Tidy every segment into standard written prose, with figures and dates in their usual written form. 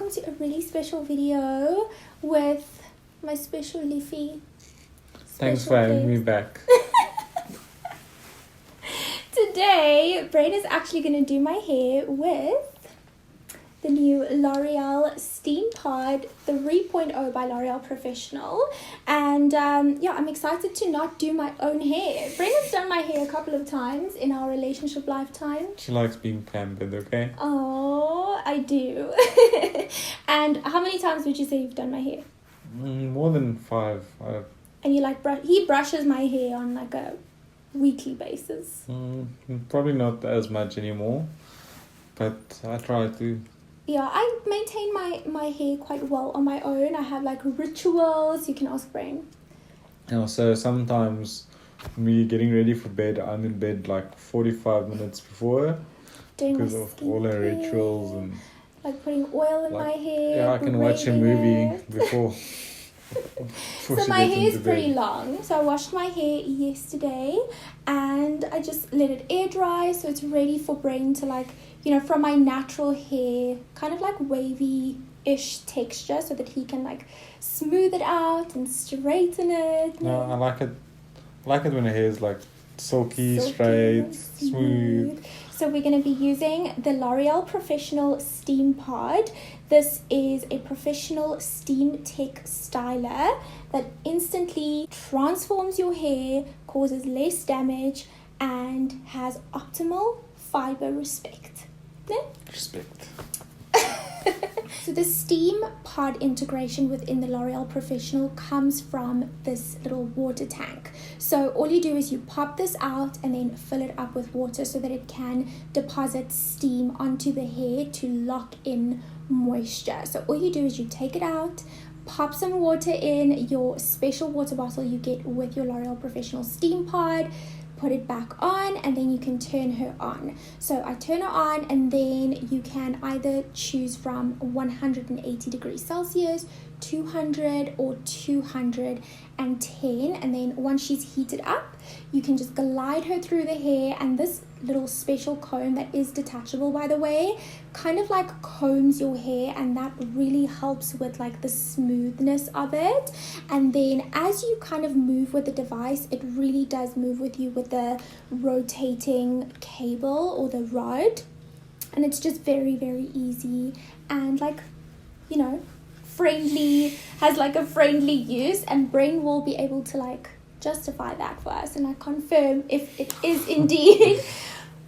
welcome to a really special video with my special Leafy. Thanks for having me back. Today, Brain is actually going to do my hair with the new Loreal SteamPod 3.0 by Loreal Professional. And yeah, I'm excited to not do my own hair. Brain has done my hair a couple of times in our relationship lifetime. She likes being pampered, okay? Oh, I do. And how many times would you say you've done my hair? More than 5. And you like he brushes my hair on like a weekly basis. Probably not as much anymore, but I try to. Yeah, I maintain my hair quite well on my own. I have like rituals. You can ask Brain. And also sometimes me getting ready for bed, I'm in bed like 45 minutes before because of all her rituals and like putting oil in my hair. Yeah, I can watch a movie before. So my hair is pretty long. So I washed my hair yesterday and I just let it air dry so it's ready for Brain to like, you know, from my natural hair, kind of like wavy-ish texture so that he can like smooth it out and straighten it. No, I like it. I like it when the hair is like silky straight, smooth. So we're going to be using the L'Oreal Professional SteamPod. This is a professional steam tech styler that instantly transforms your hair, causes less damage, and has optimal fiber respect. Yeah? Respect. So the SteamPod integration within the L'Oreal Professional comes from this little water tank. So all you do is you pop this out and then fill it up with water so that it can deposit steam onto the hair to lock in moisture. So all you do is you take it out, pop some water in your special water bottle you get with your L'Oreal Professional SteamPod, put it back on, and then you can turn her on. So I turn her on and then you can either choose from 180 degrees Celsius, 200 or 210, and then once she's heated up you can just glide her through the hair, and this little special comb that is detachable, by the way, kind of like combs your hair, and that really helps with like the smoothness of it. And then as you kind of move with the device, it really does move with you with the rotating cable or the rod, and it's just very, very easy and like, you know, friendly, has like a friendly use, and Brain will be able to like justify that for us and like confirm if it is indeed,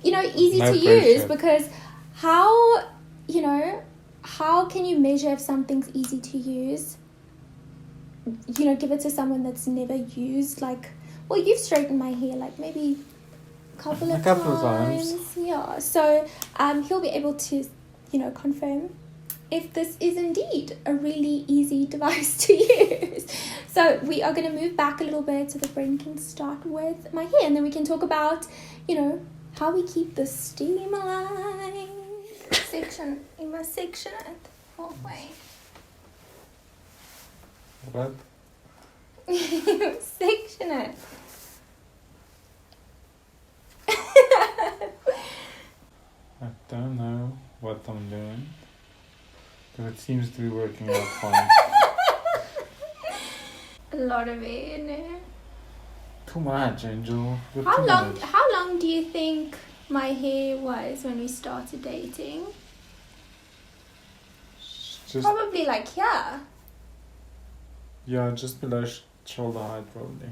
you know, easy to use, because how, you know, how can you measure if something's easy to use? You know, give it to someone that's never used, like, well, you've straightened my hair like maybe a couple of times. Yeah, so he'll be able to, you know, confirm if this is indeed a really easy device to use. So we are going to move back a little bit so that Brain can start with my hair, and then we can talk about, you know, how we keep the steam alive. You must section it halfway. What? Section it. I don't know what I'm doing, but it seems to be working out fine. A lot of air in there. Too much, Angel. How long do you think my hair was when we started dating? Just, probably like here. yeah, just below shoulder height probably.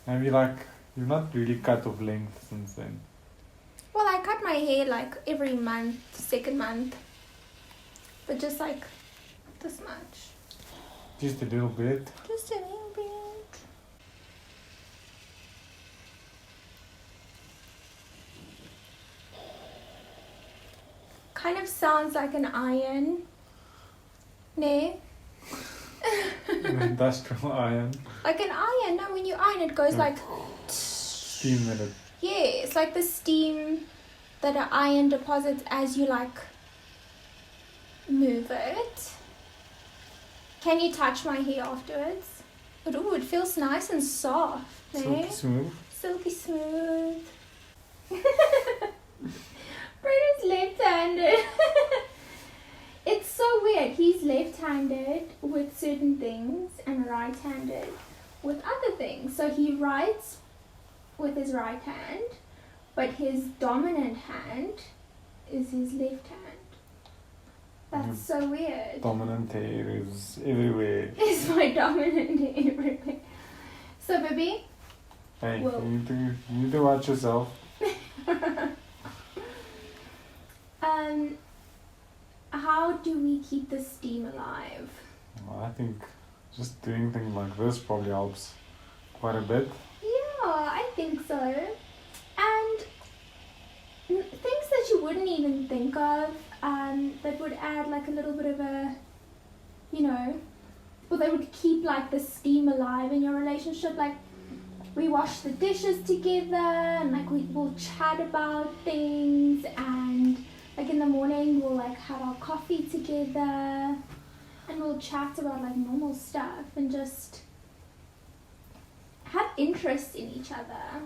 Maybe like, you've not really cut off length since then. Well, I cut my hair like every month, second month. But just like this much. Just a little bit. Just a little bit. Kind of sounds like an iron. Ne? An industrial iron. Like an iron. No, when you iron it goes like... Steam in it. Yeah, it's like the steam that an iron deposits as you like move it. Can you touch my hair afterwards? But ooh, it feels nice and soft. Silky smooth. Silky smooth. Brain is left-handed. It's so left-handed with certain things and right-handed with other things. So he writes with his right hand, but his dominant hand is his left hand. That's so weird. Dominant hair is everywhere. Is my dominant hair everywhere? So, baby. Hey, you need to watch yourself. How do we keep the steam alive? Well, I think just doing things like this probably helps quite a bit. Yeah, I think so. And things that you wouldn't even think of, that would add like a little bit of a, or they would keep like the steam alive in your relationship. Like, we wash the dishes together, and like we'll chat about things, and like in the morning we'll like have our coffee together, and we'll chat about like normal stuff and just have interest in each other.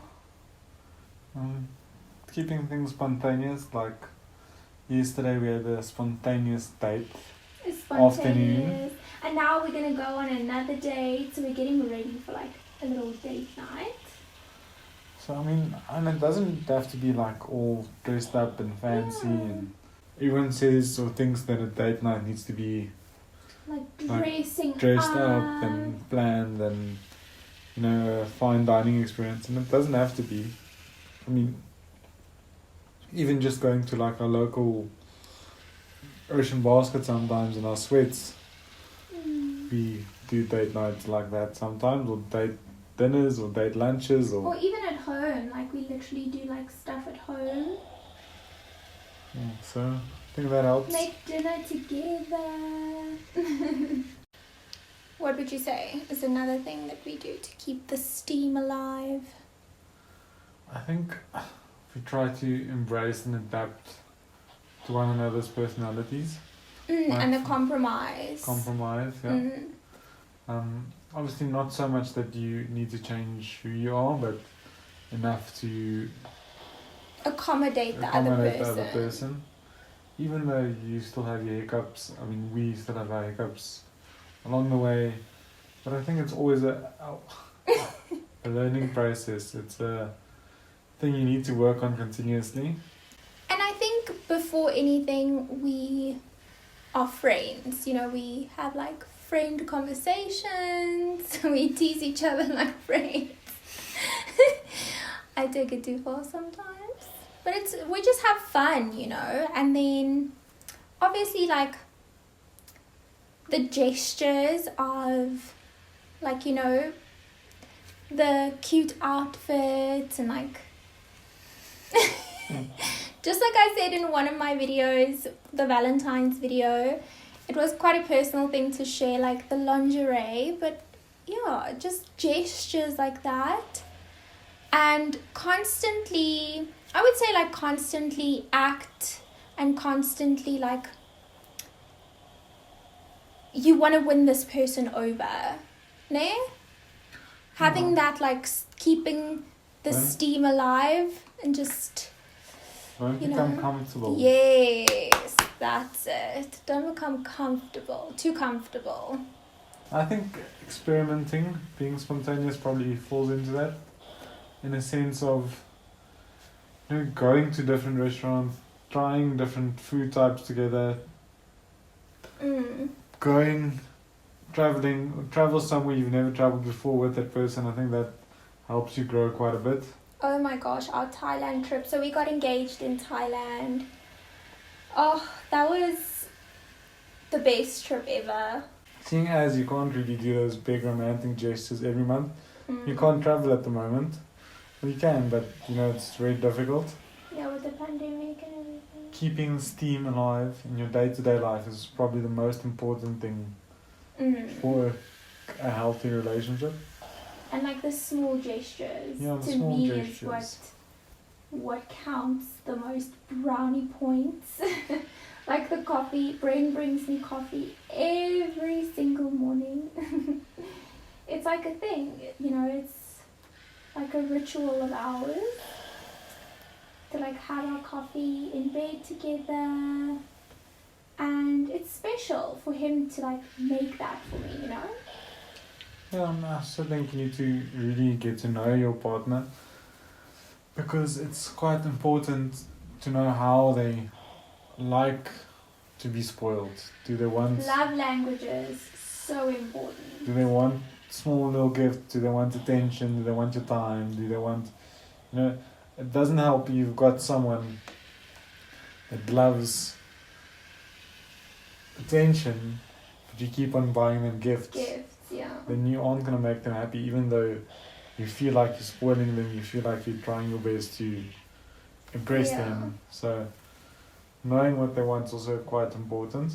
Keeping things spontaneous, like yesterday we had a spontaneous date. Afternoon. And now we're gonna go on another date, so we're getting ready for like a little date night. So and it doesn't have to be like all dressed up and fancy, and everyone says or thinks that a date night needs to be like dressed up and planned and a fine dining experience, and it doesn't have to be. Even just going to like our local Ocean Basket sometimes in our sweats, we do date nights like that sometimes, or date dinners or date lunches, or even at home, like we literally do like stuff at home. So I think that helps. Make dinner together. What would you say is another thing that we do to keep the steam alive? I think we try to embrace and adapt to one another's personalities. And the compromise. Yeah. Obviously not so much that you need to change who you are, but enough to accommodate the other person. Even though you still have your hiccups, we still have our hiccups along the way, but I think it's always a learning process. It's a thing you need to work on continuously. And I think before anything, we are friends. We have like friend conversations. We tease each other like friends. I take it too far sometimes, but we just have fun, And then obviously like the gestures of like the cute outfits and like just like I said in one of my videos, the Valentine's video, it was quite a personal thing to share, like the lingerie, but yeah, just gestures like that. And constantly act and constantly like you want to win this person over, ne? Having that like keeping the steam alive and just don't become comfortable. Yes, that's it. Don't become too comfortable. I think experimenting, being spontaneous probably falls into that, in a sense of going to different restaurants, trying different food types together, travel somewhere you've never traveled before with that person. I think that helps you grow quite a bit. Oh my gosh, our Thailand trip. So we got engaged in Thailand. Oh, that was the best trip ever. Seeing as you can't really do those big romantic gestures every month, you can't travel at the moment. Well, you can, but it's very difficult. Yeah, with the pandemic and everything. Keeping steam alive in your day-to-day life is probably the most important thing for a healthy relationship. And like the small gestures, to me gestures. is what counts the most. Brownie points. Like the coffee, Brain brings me coffee every single morning. It's like a thing, it's like a ritual of ours to like have our coffee in bed together and it's special for him to like make that for me, you know? Yeah, I also think you need to really get to know your partner, because it's quite important to know how they like to be spoiled. Do they want Love languages, so important. Do they want small little gifts? Do they want attention? Do they want your time? Do they want, it doesn't help you've got someone that loves attention, but you keep on buying them gifts. Gifts, yeah. Then you aren't going to make them happy, even though you feel like you're spoiling them, you feel like you're trying your best to impress them. So knowing what they want is also quite important.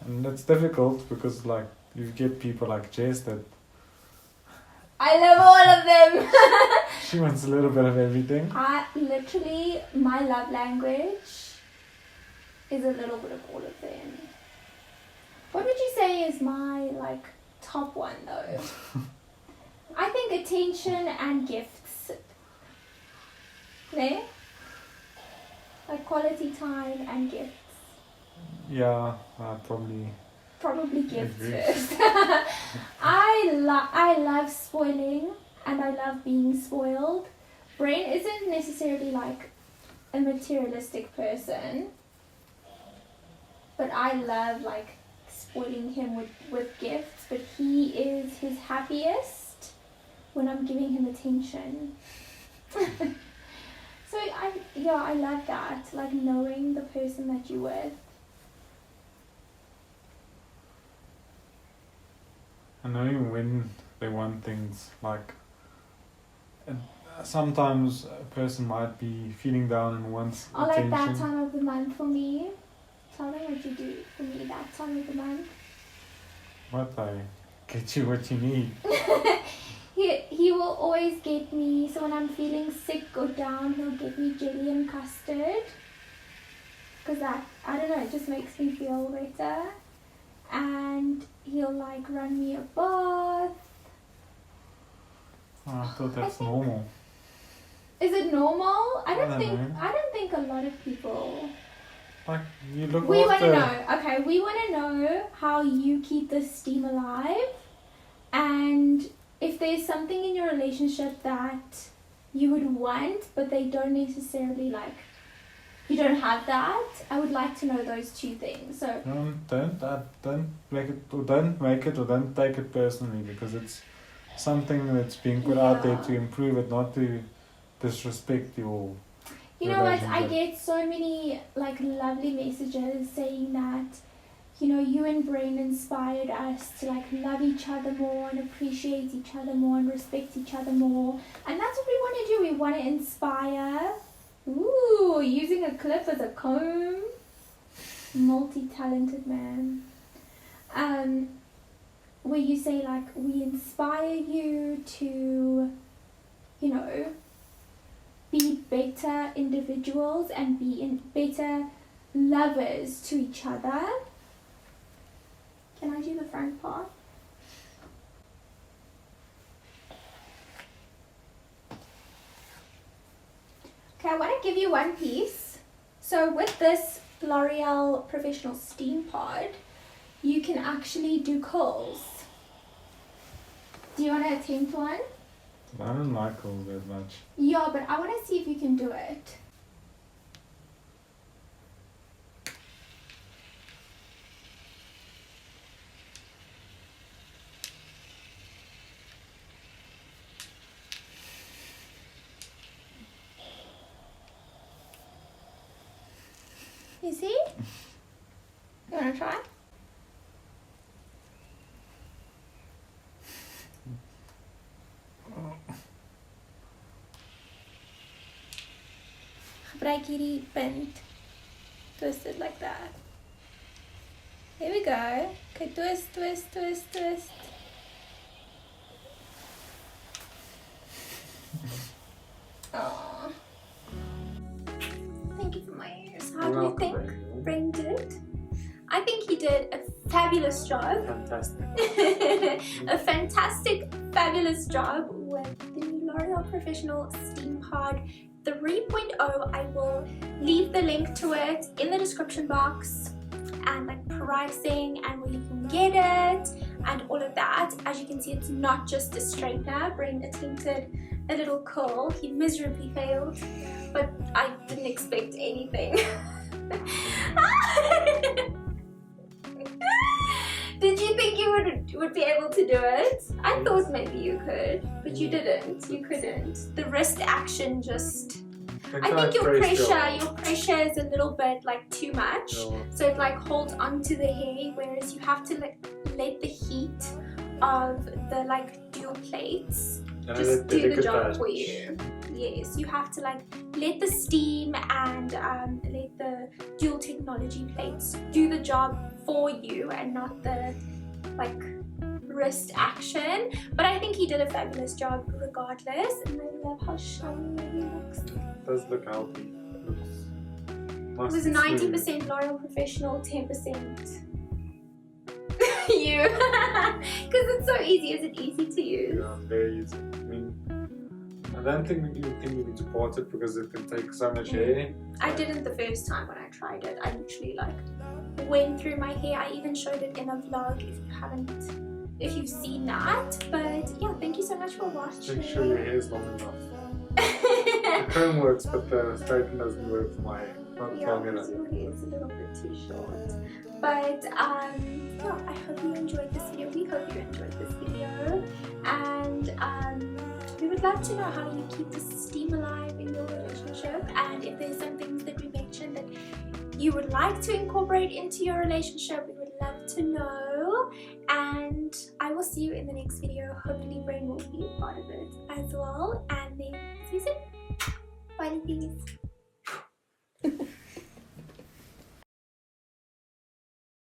And it's difficult because like you get people like Jess that I love all of them. she wants a little bit of everything. My love language is a little bit of all of them. What would you say is my like top one though? I think attention and gifts. There? Like quality time and gifts. Yeah, probably Gifts agree. first. I love spoiling and I love being spoiled. Brain isn't necessarily like a materialistic person, but I love like spoiling him with gifts, but he is his happiest when I'm giving him attention. So I love that, like knowing the person that you're with. And knowing when they want things, like sometimes a person might be feeling down and wants attention. Like that time of the month for me. Tell them what you do for me that time of the month. What I get you what you need. He will always get me, so when I'm feeling sick or down, he'll get me jelly and custard. Because that, I don't know, it just makes me feel better. And he'll like run me a bath. Oh, I thought that's normal. Is it normal? I don't know. think a lot of people. Like you look We want after. to know. Okay, we want to know how you keep this steam alive, and if there's something in your relationship that you would want, but they don't necessarily like. You don't have that. I would like to know those two things. So Don't make it or don't take it personally, because it's something that's being put out there to improve it, not to disrespect your. You know what? I get so many like lovely messages saying that, you and Brain inspired us to like love each other more and appreciate each other more and respect each other more, and that's what we want to do. We want to inspire. Ooh, using a clip as a comb. Multi-talented man. Where you say like, we inspire you to, be better individuals and be better lovers to each other. Can I do the front part? Okay, I want to give you one piece. So with this L'Oreal Professional SteamPod, you can actually do curls. Do you want to attempt one? I don't like curls that much. Yeah, but I want to see if you can do it. You see? You want to try? Gebruik hierdie punt. Twist it like that. There we go. Okay, twist, twist, twist, twist. Oh. Thank you for my ears. How do you think Brain did? I think he did a fabulous job. Fantastic. A fantastic, fabulous job with the L'Oreal Professional SteamPod 3.0. I will leave the link to it in the description box. and like pricing and where you can get it and all of that. As you can see, it's not just a straightener. Brent attempted a little curl. He miserably failed, but I didn't expect anything. Did you think you would be able to do it? I thought maybe you could, but you didn't. You couldn't. The wrist action just... I think your pressure is a little bit like too much, so it like holds onto the hair, whereas you have to like let the heat of the like dual plates just do the job for you. Yes, you have to like let the steam and let the dual technology plates do the job for you and not the like wrist action. But I think he did a fabulous job regardless, and I love how shiny he looks. It does look healthy. It was 90% L'Oreal Professional, 10% you. Because it's so easy. Is it easy to use? Yeah, very easy. I mean, I don't think you need to part it because it can take so much hair. I didn't the first time when I tried it. I literally like went through my hair. I even showed it in a vlog if you've seen that. But yeah, thank you so much for watching. Make sure your hair is long enough. The comb works, but the straighten doesn't work for my hair. Yeah, because your hair is a little bit too short. But yeah, I hope you enjoyed this video. We hope you enjoyed this video, and we would love to know how you keep the steam alive in your relationship, and if there's some things that we mentioned that you would like to incorporate into your relationship, we would love to know. And I will see you in the next video. Hopefully Brent will be a part of it as well, and then see you soon. Bye, ladies.